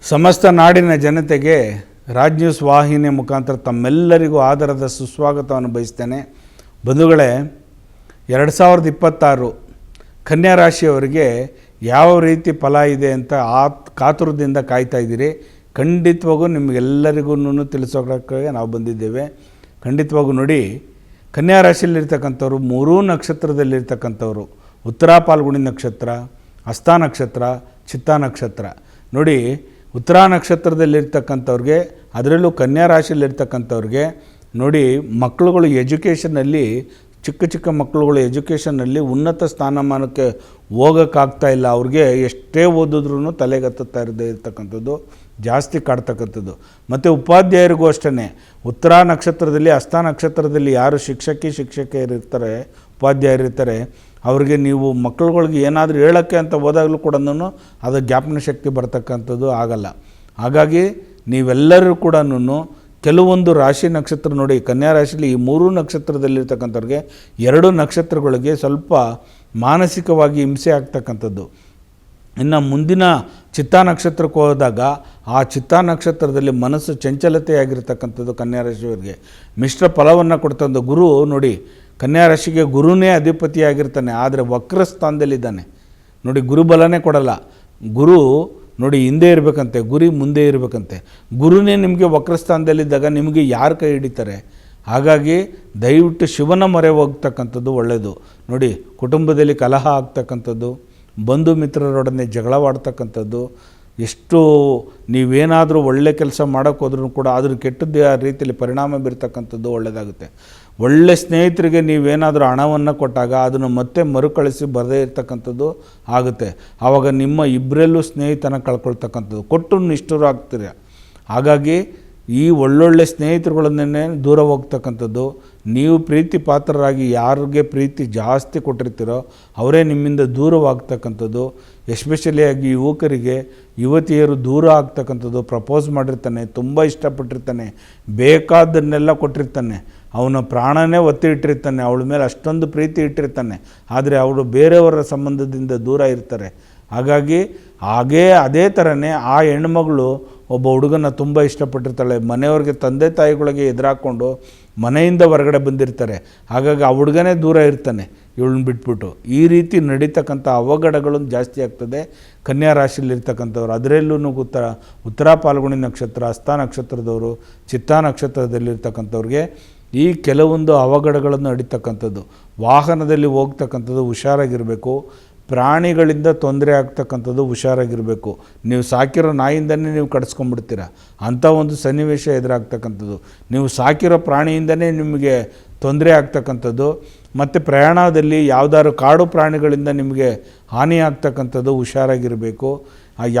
ಸಮಸ್ತ ನಾಡಿನ ಜನತೆಗೆ ರಾಜ್ ನ್ಯೂಸ್ ವಾಹಿನಿಯ ಮುಖಾಂತರ ತಮ್ಮೆಲ್ಲರಿಗೂ ಆದರದ ಸುಸ್ವಾಗತವನ್ನು ಬಯಸ್ತೇನೆ. ಬಂಧುಗಳೇ, 2026 ಕನ್ಯಾ ರಾಶಿಯವರಿಗೆ ಯಾವ ರೀತಿ ಫಲ ಇದೆ ಅಂತ ಕಾತುರದಿಂದ ಕಾಯ್ತಾ ಇದ್ದೀರಿ. ಖಂಡಿತವಾಗೂ ನಿಮಗೆಲ್ಲರಿಗೂ ತಿಳಿಸೋಕ್ಕೆ ನಾವು ಬಂದಿದ್ದೇವೆ. ಖಂಡಿತವಾಗೂ ನೋಡಿ, ಕನ್ಯಾ ರಾಶಿಯಲ್ಲಿರ್ತಕ್ಕಂಥವ್ರು 3 ನಕ್ಷತ್ರದಲ್ಲಿರ್ತಕ್ಕಂಥವ್ರು, ಉತ್ತರ ಫಾಲ್ಗುಣಿ ನಕ್ಷತ್ರ, ಹಸ್ತ ನಕ್ಷತ್ರ, ಚಿತ್ತಾ ನಕ್ಷತ್ರ. ನೋಡಿ, ಉತ್ತರ ನಕ್ಷತ್ರದಲ್ಲಿರ್ತಕ್ಕಂಥವ್ರಿಗೆ, ಅದರಲ್ಲೂ ಕನ್ಯಾ ರಾಶಿಯಲ್ಲಿರ್ತಕ್ಕಂಥವ್ರಿಗೆ ನೋಡಿ, ಮಕ್ಕಳುಗಳು ಎಜುಕೇಷನ್ನಲ್ಲಿ ಚಿಕ್ಕ ಮಕ್ಕಳುಗಳು ಎಜುಕೇಷನ್ನಲ್ಲಿ ಉನ್ನತ ಸ್ಥಾನಮಾನಕ್ಕೆ ಹೋಗೋಕ್ಕಾಗ್ತಾ ಇಲ್ಲ. ಅವ್ರಿಗೆ ಎಷ್ಟೇ ಓದಿದ್ರೂ ತಲೆಗತ್ತುತ್ತಾ ಇರ್ತಕ್ಕಂಥದ್ದು ಜಾಸ್ತಿ ಕಾಡ್ತಕ್ಕಂಥದ್ದು. ಮತ್ತು ಉಪಾಧ್ಯಾಯರಿಗೂ ಅಷ್ಟೇ, ಉತ್ತರ ನಕ್ಷತ್ರದಲ್ಲಿ ಹಸ್ತ ನಕ್ಷತ್ರದಲ್ಲಿ ಯಾರು ಶಿಕ್ಷಕಿಯರಿರ್ತಾರೆ, ಉಪಾಧ್ಯಾಯರಿರ್ತಾರೆ, ಅವ್ರಿಗೆ ನೀವು ಮಕ್ಕಳುಗಳಿಗೆ ಏನಾದರೂ ಹೇಳೋಕ್ಕೆ ಅಂತ ಹೋದಾಗಲೂ ಕೂಡ ಅದು ಜ್ಞಾಪನ ಶಕ್ತಿ ಬರ್ತಕ್ಕಂಥದ್ದು ಆಗಲ್ಲ. ಹಾಗಾಗಿ ನೀವೆಲ್ಲರೂ ಕೂಡ ಕೆಲವೊಂದು ರಾಶಿ ನಕ್ಷತ್ರ ನೋಡಿ, ಕನ್ಯಾ ರಾಶಿಯಲ್ಲಿ ಈ 3 ನಕ್ಷತ್ರದಲ್ಲಿರ್ತಕ್ಕಂಥವ್ರಿಗೆ 2 ನಕ್ಷತ್ರಗಳಿಗೆ ಸ್ವಲ್ಪ ಮಾನಸಿಕವಾಗಿ ಹಿಂಸೆ ಆಗ್ತಕ್ಕಂಥದ್ದು. ಇನ್ನು ಮುಂದಿನ ಚಿತ್ತಾ ನಕ್ಷತ್ರಕ್ಕೆ ಹೋದಾಗ ಆ ಚಿತ್ತಾ ನಕ್ಷತ್ರದಲ್ಲಿ ಮನಸ್ಸು ಚಂಚಲತೆಯಾಗಿರ್ತಕ್ಕಂಥದ್ದು ಕನ್ಯಾ ರಾಶಿಯವರಿಗೆ ಮಿಶ್ರ ಫಲವನ್ನು ಕೊಡ್ತಂದು. ಗುರು ನೋಡಿ, ಕನ್ಯಾ ರಾಶಿಗೆ ಗುರುನೇ ಅಧಿಪತಿಯಾಗಿರ್ತಾನೆ, ಆದರೆ ವಕ್ರ ಸ್ಥಾನದಲ್ಲಿದ್ದಾನೆ ನೋಡಿ. ಗುರುಬಲನೇ ಕೊಡಲ್ಲ. ಗುರು ನೋಡಿ ಹಿಂದೆ ಇರಬೇಕಂತೆ, ಗುರಿ ಮುಂದೆ ಇರಬೇಕಂತೆ. ಗುರುನೇ ನಿಮಗೆ ವಕ್ರಸ್ಥಾನದಲ್ಲಿದ್ದಾಗ ನಿಮಗೆ ಯಾರು ಕೈ ಹಿಡಿತಾರೆ? ಹಾಗಾಗಿ ದಯವಿಟ್ಟು ಶಿವನ ಮೊರೆ ಹೋಗ್ತಕ್ಕಂಥದ್ದು ಒಳ್ಳೆಯದು. ನೋಡಿ, ಕುಟುಂಬದಲ್ಲಿ ಕಲಹ ಆಗ್ತಕ್ಕಂಥದ್ದು, ಬಂಧು ಮಿತ್ರರೊಡನೆ ಜಗಳವಾಡ್ತಕ್ಕಂಥದ್ದು, ಎಷ್ಟು ನೀವೇನಾದರೂ ಒಳ್ಳೆ ಕೆಲಸ ಮಾಡೋಕ್ಕೆ ಹೋದ್ರೂ ಕೂಡ ಅದ್ರ ಕೆಟ್ಟದ್ದು ಆ ರೀತಿಯಲ್ಲಿ ಪರಿಣಾಮ ಬೀರ್ತಕ್ಕಂಥದ್ದು ಒಳ್ಳೆಯದಾಗುತ್ತೆ. ಒಳ್ಳೆ ಸ್ನೇಹಿತರಿಗೆ ನೀವೇನಾದರೂ ಹಣವನ್ನು ಕೊಟ್ಟಾಗ ಅದನ್ನು ಮತ್ತೆ ಮರುಕಳಿಸಿ ಬರದೇ ಇರ್ತಕ್ಕಂಥದ್ದು ಆಗುತ್ತೆ. ಆವಾಗ ನಿಮ್ಮ ಇಬ್ಬರಲ್ಲೂ ಸ್ನೇಹಿತನ ಕಳ್ಕೊಳ್ತಕ್ಕಂಥದ್ದು, ಕೊಟ್ಟು ನಿಷ್ಠುರ ಆಗ್ತೀರ. ಹಾಗಾಗಿ ಈ ಒಳ್ಳೊಳ್ಳೆ ಸ್ನೇಹಿತರುಗಳನ್ನೇ ದೂರ ಹೋಗ್ತಕ್ಕಂಥದ್ದು. ನೀವು ಪ್ರೀತಿ ಪಾತ್ರರಾಗಿ ಯಾರಿಗೆ ಪ್ರೀತಿ ಜಾಸ್ತಿ ಕೊಟ್ಟಿರ್ತೀರೋ ಅವರೇ ನಿಮ್ಮಿಂದ ದೂರವಾಗ್ತಕ್ಕಂಥದ್ದು. ಎಸ್ಪೆಷಲಿಯಾಗಿ ಯುವಕರಿಗೆ, ಯುವತಿಯರು ದೂರ ಆಗ್ತಕ್ಕಂಥದ್ದು. ಪ್ರಪೋಸ್ ಮಾಡಿರ್ತಾನೆ, ತುಂಬ ಇಷ್ಟಪಟ್ಟಿರ್ತಾನೆ, ಬೇಕಾದನ್ನೆಲ್ಲ ಕೊಟ್ಟಿರ್ತಾನೆ, ಅವನ ಪ್ರಾಣನೇ ಒತ್ತಿ ಇಟ್ಟಿರ್ತಾನೆ, ಅವಳ ಮೇಲೆ ಅಷ್ಟೊಂದು ಪ್ರೀತಿ ಇಟ್ಟಿರ್ತಾನೆ, ಆದರೆ ಅವರು ಬೇರೆಯವರ ಸಂಬಂಧದಿಂದ ದೂರ ಇರ್ತಾರೆ. ಹಾಗಾಗಿ ಅದೇ ಥರನೇ ಆ ಹೆಣ್ಮಗಳು ಒಬ್ಬ ಹುಡುಗನ ತುಂಬ ಇಷ್ಟಪಟ್ಟಿರ್ತಾಳೆ, ಮನೆಯವ್ರಿಗೆ ತಂದೆ ತಾಯಿಗಳಿಗೆ ಎದುರಾಕೊಂಡು ಮನೆಯಿಂದ ಹೊರಗಡೆ ಬಂದಿರ್ತಾರೆ. ಹಾಗಾಗಿ ಆ ಹುಡುಗನೇ ದೂರ ಇರ್ತಾನೆ ಇವಳನ್ನ ಬಿಟ್ಬಿಟ್ಟು. ಈ ರೀತಿ ನಡೀತಕ್ಕಂಥ ಅವಘಡಗಳು ಜಾಸ್ತಿ ಆಗ್ತದೆ ಕನ್ಯಾ ರಾಶಿಯಲ್ಲಿರ್ತಕ್ಕಂಥವ್ರು. ಅದರಲ್ಲೂ ಉತ್ತರ ಫಾಲ್ಗುಣಿ ನಕ್ಷತ್ರ, ಹಸ್ತ ನಕ್ಷತ್ರದವರು, ಚಿತ್ತಾ ನಕ್ಷತ್ರದಲ್ಲಿರ್ತಕ್ಕಂಥವ್ರಿಗೆ ಈ ಕೆಲವೊಂದು ಅವಘಡಗಳನ್ನು ನಡೀತಕ್ಕಂಥದ್ದು. ವಾಹನದಲ್ಲಿ ಹೋಗ್ತಕ್ಕಂಥದ್ದು ಹುಷಾರಾಗಿರಬೇಕು. ಪ್ರಾಣಿಗಳಿಂದ ತೊಂದರೆ ಆಗ್ತಕ್ಕಂಥದ್ದು ಹುಷಾರಾಗಿರಬೇಕು. ನೀವು ಸಾಕಿರೋ ನಾಯಿಂದನೇ ನೀವು ಕಡಿಸ್ಕೊಂಡ್ಬಿಡ್ತೀರ, ಅಂಥ ಒಂದು ಸನ್ನಿವೇಶ ಎದುರಾಗ್ತಕ್ಕಂಥದ್ದು. ನೀವು ಸಾಕಿರೋ ಪ್ರಾಣಿಯಿಂದನೇ ನಿಮಗೆ ತೊಂದರೆ ಆಗ್ತಕ್ಕಂಥದ್ದು. ಮತ್ತು ಪ್ರಯಾಣದಲ್ಲಿ ಯಾವುದಾದ್ರು ಕಾಡು ಪ್ರಾಣಿಗಳಿಂದ ನಿಮಗೆ ಹಾನಿ ಆಗ್ತಕ್ಕಂಥದ್ದು ಹುಷಾರಾಗಿರಬೇಕು.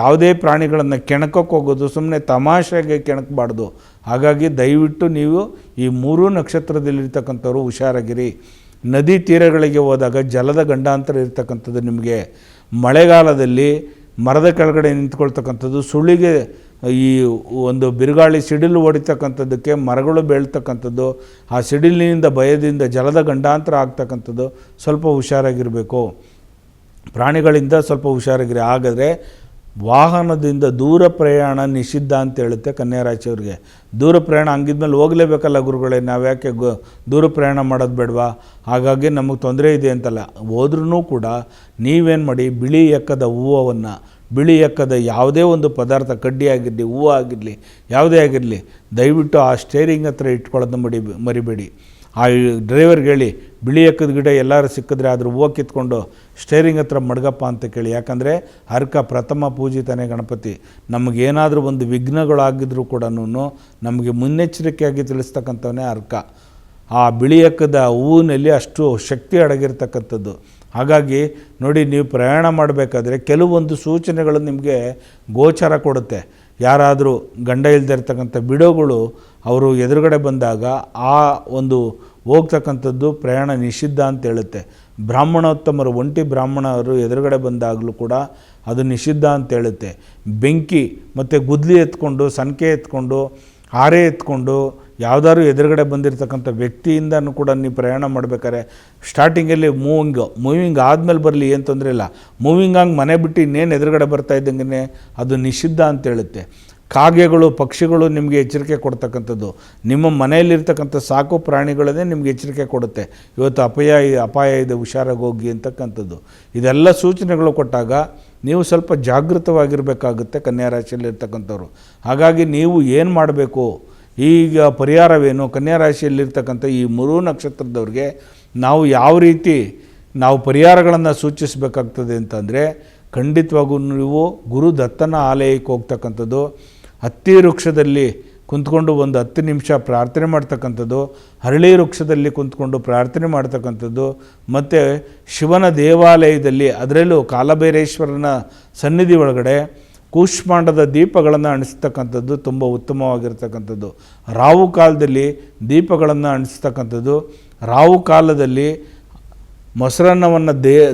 ಯಾವುದೇ ಪ್ರಾಣಿಗಳನ್ನು ಕೆಣಕಕ್ಕೆ ಹೋಗೋದು ಸುಮ್ಮನೆ ತಮಾಷೆಗೆ ಕೆಣಕಬಾರ್ದು. ಹಾಗಾಗಿ ದಯವಿಟ್ಟು ನೀವು ಈ 3 ನಕ್ಷತ್ರದಲ್ಲಿರ್ತಕ್ಕಂಥವ್ರು ಹುಷಾರಾಗಿರಿ. ನದಿ ತೀರಗಳಿಗೆ ಹೋದಾಗ ಜಲದ ಗಂಡಾಂತರ ಇರ್ತಕ್ಕಂಥದ್ದು. ನಿಮಗೆ ಮಳೆಗಾಲದಲ್ಲಿ ಮರದ ಕೆಳಗಡೆ ನಿಂತ್ಕೊಳ್ತಕ್ಕಂಥದ್ದು, ಸುಳಿಗೆ ಈ ಒಂದು ಬಿರುಗಾಳಿ ಸಿಡಿಲು ಹೊಡಿತಕ್ಕಂಥದ್ದಕ್ಕೆ ಮರಗಳು ಬೀಳ್ತಕ್ಕಂಥದ್ದು, ಆ ಸಿಡಿಲಿನಿಂದ ಭಯದಿಂದ ಜಲದ ಗಂಡಾಂತರ ಆಗ್ತಕ್ಕಂಥದ್ದು. ಸ್ವಲ್ಪ ಹುಷಾರಾಗಿರಬೇಕು. ಪ್ರಾಣಿಗಳಿಂದ ಸ್ವಲ್ಪ ಹುಷಾರಾಗಿರಿ. ಹಾಗಾದರೆ ವಾಹನದಿಂದ ದೂರ ಪ್ರಯಾಣ ನಿಷಿದ್ಧ ಅಂತ ಹೇಳುತ್ತೆ ಕನ್ಯಾ ರಾಶಿಯವ್ರಿಗೆ. ದೂರ ಪ್ರಯಾಣ ಹಂಗಿದ್ಮೇಲೆ ಹೋಗಲೇಬೇಕಲ್ಲ ಗುರುಗಳೇ, ನಾವು ಯಾಕೆ ದೂರ ಪ್ರಯಾಣ ಮಾಡೋದು ಬೇಡವಾ? ಹಾಗಾಗಿ ನಮಗೆ ತೊಂದರೆ ಇದೆ ಅಂತಲ್ಲ. ಹೋದ್ರೂ ಕೂಡ ನೀವೇನು ಮಾಡಿ, ಬಿಳಿ ಎಕ್ಕದ ಹೂವನ್ನು, ಬಿಳಿ ಎಕ್ಕದ ಯಾವುದೇ ಒಂದು ಪದಾರ್ಥ, ಕಡ್ಡಿ ಆಗಿರಲಿ, ಹೂವು ಆಗಿರಲಿ, ಯಾವುದೇ ಆಗಿರಲಿ, ದಯವಿಟ್ಟು ಆ ಸ್ಟೇರಿಂಗ್ ಹತ್ರ ಇಟ್ಕೊಳ್ಳೋದು ಮರಿಬೇಡಿ. ಆ ಡ್ರೈವರ್ಗೆ ಹೇಳಿ, ಬಿಳಿ ಎಕ್ಕದ ಗಿಡ ಎಲ್ಲರೂ ಸಿಕ್ಕಿದ್ರೆ ಅದ್ರ ಹೂವು ಕಿತ್ಕೊಂಡು ಸ್ಟೇರಿಂಗ್ ಹತ್ರ ಮಡಗಪ್ಪ ಅಂತ ಕೇಳಿ. ಯಾಕಂದರೆ ಅರ್ಕ ಪ್ರಥಮ ಪೂಜಿತನೇ ಗಣಪತಿ. ನಮಗೇನಾದರೂ ಒಂದು ವಿಘ್ನಗಳಾಗಿದ್ರೂ ಕೂಡ ನಮಗೆ ಮುನ್ನೆಚ್ಚರಿಕೆಯಾಗಿ ತಿಳಿಸ್ತಕ್ಕಂಥವನೇ ಅರ್ಕ. ಆ ಬಿಳಿ ಎಕ್ಕದ ಹೂವಿನಲ್ಲಿ ಅಷ್ಟು ಶಕ್ತಿ ಅಡಗಿರ್ತಕ್ಕಂಥದ್ದು. ಹಾಗಾಗಿ ನೋಡಿ, ನೀವು ಪ್ರಯಾಣ ಮಾಡಬೇಕಾದ್ರೆ ಕೆಲವೊಂದು ಸೂಚನೆಗಳು ನಿಮಗೆ ಗೋಚರ ಕೊಡುತ್ತೆ. ಯಾರಾದರೂ ಗಂಡ ಇಲ್ಲದೆ ಇರ್ತಕ್ಕಂಥ ಬಿಡೋಗಳು ಅವರು ಎದುರುಗಡೆ ಬಂದಾಗ ಆ ಒಂದು ಹೋಗ್ತಕ್ಕಂಥದ್ದು ಪ್ರಯಾಣ ನಿಷಿದ್ಧ ಅಂತ ಹೇಳುತ್ತೆ. ಬ್ರಾಹ್ಮಣೋತ್ತಮರು, ಒಂಟಿ ಬ್ರಾಹ್ಮಣರು ಎದುರುಗಡೆ ಬಂದಾಗಲೂ ಕೂಡ ಅದು ನಿಷಿದ್ಧ ಅಂತ ಹೇಳುತ್ತೆ. ಬೆಂಕಿ ಮತ್ತು ಗುದ್ಲಿ ಎತ್ಕೊಂಡು, ಸನಕೆ ಎತ್ಕೊಂಡು, ಹಾರೆ ಎತ್ಕೊಂಡು ಯಾವುದಾದ್ರು ಎದುರುಗಡೆ ಬಂದಿರತಕ್ಕಂಥ ವ್ಯಕ್ತಿಯಿಂದನೂ ಕೂಡ ನೀವು ಪ್ರಯಾಣ ಮಾಡಬೇಕಾದ್ರೆ ಸ್ಟಾರ್ಟಿಂಗಲ್ಲಿ ಮೂವಿಂಗ್ ಆದಮೇಲೆ ಬರಲಿ ಏನು ತೊಂದರೆ ಇಲ್ಲ. ಮೂವಿಂಗ್ ಆಗಿ ಮನೆ ಬಿಟ್ಟು ಇನ್ನೇನು ಎದುರುಗಡೆ ಬರ್ತಾ ಇದ್ದಂಗೆ ಅದು ನಿಷಿದ್ಧ ಅಂತ ಹೇಳುತ್ತೆ. ಕಾಗೆಗಳು, ಪಕ್ಷಿಗಳು ನಿಮಗೆ ಎಚ್ಚರಿಕೆ ಕೊಡ್ತಕ್ಕಂಥದ್ದು, ನಿಮ್ಮ ಮನೆಯಲ್ಲಿರ್ತಕ್ಕಂಥ ಸಾಕು ಪ್ರಾಣಿಗಳನ್ನೇ ನಿಮಗೆ ಎಚ್ಚರಿಕೆ ಕೊಡುತ್ತೆ, ಇವತ್ತು ಅಪಾಯ ಇದೆ, ಹುಷಾರಾಗಿ ಹೋಗಿ ಅಂತಕ್ಕಂಥದ್ದು. ಇದೆಲ್ಲ ಸೂಚನೆಗಳು ಕೊಟ್ಟಾಗ ನೀವು ಸ್ವಲ್ಪ ಜಾಗೃತವಾಗಿರಬೇಕಾಗುತ್ತೆ ಕನ್ಯಾ ರಾಶಿಯಲ್ಲಿರ್ತಕ್ಕಂಥವ್ರು. ಹಾಗಾಗಿ ನೀವು ಏನು ಮಾಡಬೇಕು, ಈಗ ಪರಿಹಾರವೇನು, ಕನ್ಯಾ ರಾಶಿಯಲ್ಲಿರ್ತಕ್ಕಂಥ ಈ 3 ನಕ್ಷತ್ರದವ್ರಿಗೆ ನಾವು ಯಾವ ರೀತಿ ನಾವು ಪರಿಹಾರಗಳನ್ನು ಸೂಚಿಸಬೇಕಾಗ್ತದೆ ಅಂತಂದರೆ, ಖಂಡಿತವಾಗೂ ನೀವು ಗುರು ದತ್ತನ ಆಲಯಕ್ಕೆ ಹೋಗ್ತಕ್ಕಂಥದ್ದು, ಹತ್ತಿ ವೃಕ್ಷದಲ್ಲಿ ಕುಂತ್ಕೊಂಡು ಒಂದು 10 ನಿಮಿಷ ಪ್ರಾರ್ಥನೆ ಮಾಡ್ತಕ್ಕಂಥದ್ದು, ಹರಳಿ ವೃಕ್ಷದಲ್ಲಿ ಕುಂತ್ಕೊಂಡು ಪ್ರಾರ್ಥನೆ ಮಾಡ್ತಕ್ಕಂಥದ್ದು, ಮತ್ತು ಶಿವನ ದೇವಾಲಯದಲ್ಲಿ ಅದರಲ್ಲೂ ಕಾಲಭೈರೇಶ್ವರನ ಸನ್ನಿಧಿ ಒಳಗಡೆ ಕೂಷ್ಮಾಂಡದ ದೀಪಗಳನ್ನು ಅಣಿಸ್ತಕ್ಕಂಥದ್ದು ತುಂಬ ಉತ್ತಮವಾಗಿರ್ತಕ್ಕಂಥದ್ದು. ರಾವು ಕಾಲದಲ್ಲಿ ದೀಪಗಳನ್ನು ಅಣಿಸ್ತಕ್ಕಂಥದ್ದು, ರಾವು ಕಾಲದಲ್ಲಿ ಮೊಸರನ್ನವನ್ನು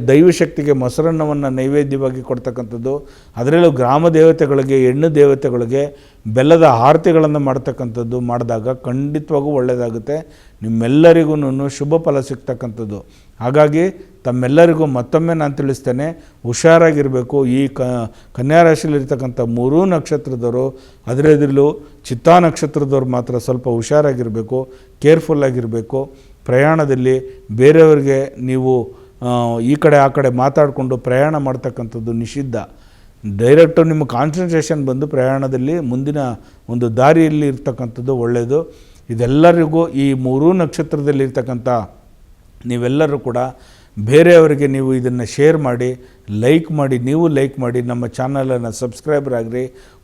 ದೈವಶಕ್ತಿಗೆ ಮೊಸರನ್ನವನ್ನು ನೈವೇದ್ಯವಾಗಿ ಕೊಡ್ತಕ್ಕಂಥದ್ದು, ಅದರಲ್ಲೂ ಗ್ರಾಮ ದೇವತೆಗಳಿಗೆ, ಹೆಣ್ಣು ದೇವತೆಗಳಿಗೆ ಬೆಲ್ಲದ ಆರತಿಗಳನ್ನು ಮಾಡ್ತಕ್ಕಂಥದ್ದು ಮಾಡಿದಾಗ ಖಂಡಿತವಾಗೂ ಒಳ್ಳೆಯದಾಗುತ್ತೆ, ನಿಮ್ಮೆಲ್ಲರಿಗೂ ಶುಭ ಫಲ ಸಿಗ್ತಕ್ಕಂಥದ್ದು. ಹಾಗಾಗಿ ತಮ್ಮೆಲ್ಲರಿಗೂ ಮತ್ತೊಮ್ಮೆ ನಾನು ತಿಳಿಸ್ತೇನೆ, ಹುಷಾರಾಗಿರಬೇಕು. ಈ ಕನ್ಯಾ ರಾಶಿಯಲ್ಲಿರ್ತಕ್ಕಂಥ 3 ನಕ್ಷತ್ರದವರು, ಅದರಲ್ಲೂ ಚಿತ್ತಾ ನಕ್ಷತ್ರದವ್ರು ಮಾತ್ರ ಸ್ವಲ್ಪ ಹುಷಾರಾಗಿರಬೇಕು, ಕೇರ್ಫುಲ್ಲಾಗಿರಬೇಕು. ಪ್ರಯಾಣದಲ್ಲಿ ಬೇರೆಯವರಿಗೆ ನೀವು ಈ ಕಡೆ ಆ ಕಡೆ ಮಾತಾಡಿಕೊಂಡು ಪ್ರಯಾಣ ಮಾಡ್ತಕ್ಕಂಥದ್ದು ನಿಷಿದ್ಧ. ಡೈರೆಕ್ಟು ನಿಮ್ಮ ಕಾನ್ಸಂಟ್ರೇಷನ್ ಬಂದು ಪ್ರಯಾಣದಲ್ಲಿ ಮುಂದಿನ ಒಂದು ದಾರಿಯಲ್ಲಿ ಇರ್ತಕ್ಕಂಥದ್ದು ಒಳ್ಳೆಯದು. ಇದೆಲ್ಲರಿಗೂ ಈ 3 ನಕ್ಷತ್ರದಲ್ಲಿರ್ತಕ್ಕಂಥ ನೀವೆಲ್ಲರೂ ಕೂಡ ಬೇರೆಯವರಿಗೆ ನೀವು ಇದನ್ನು ಶೇರ್ ಮಾಡಿ, ಲೈಕ್ ಮಾಡಿ, ನೀವು ಲೈಕ್ ಮಾಡಿ, ನಮ್ಮ ಚಾನಲನ್ನು ಸಬ್ಸ್ಕ್ರೈಬರ್ ಆಗಿರಿ.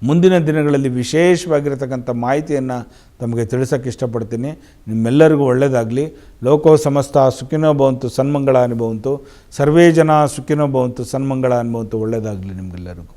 ಮುಂದಿನ ದಿನಗಳಲ್ಲಿ ವಿಶೇಷವಾಗಿರತಕ್ಕಂಥ ಮಾಹಿತಿಯನ್ನು ತಮಗೆ ತಿಳಿಸೋಕ್ಕೆ ಇಷ್ಟಪಡ್ತೀನಿ. ನಿಮ್ಮೆಲ್ಲರಿಗೂ ಒಳ್ಳೆಯದಾಗಲಿ. ಲೋಕೋ ಸಮಸ್ತ ಸುಖಿನೋ ಭವಂತು, ಸನ್ಮಂಗಳ ಅನುಭವಂತು, ಸರ್ವೇ ಜನ ಸುಖಿನೋ ಭವಂತು, ಸನ್ಮಂಗಳ ಅನುಭವಂತು. ಒಳ್ಳೆಯದಾಗಲಿ ನಿಮಗೆಲ್ಲರಿಗೂ.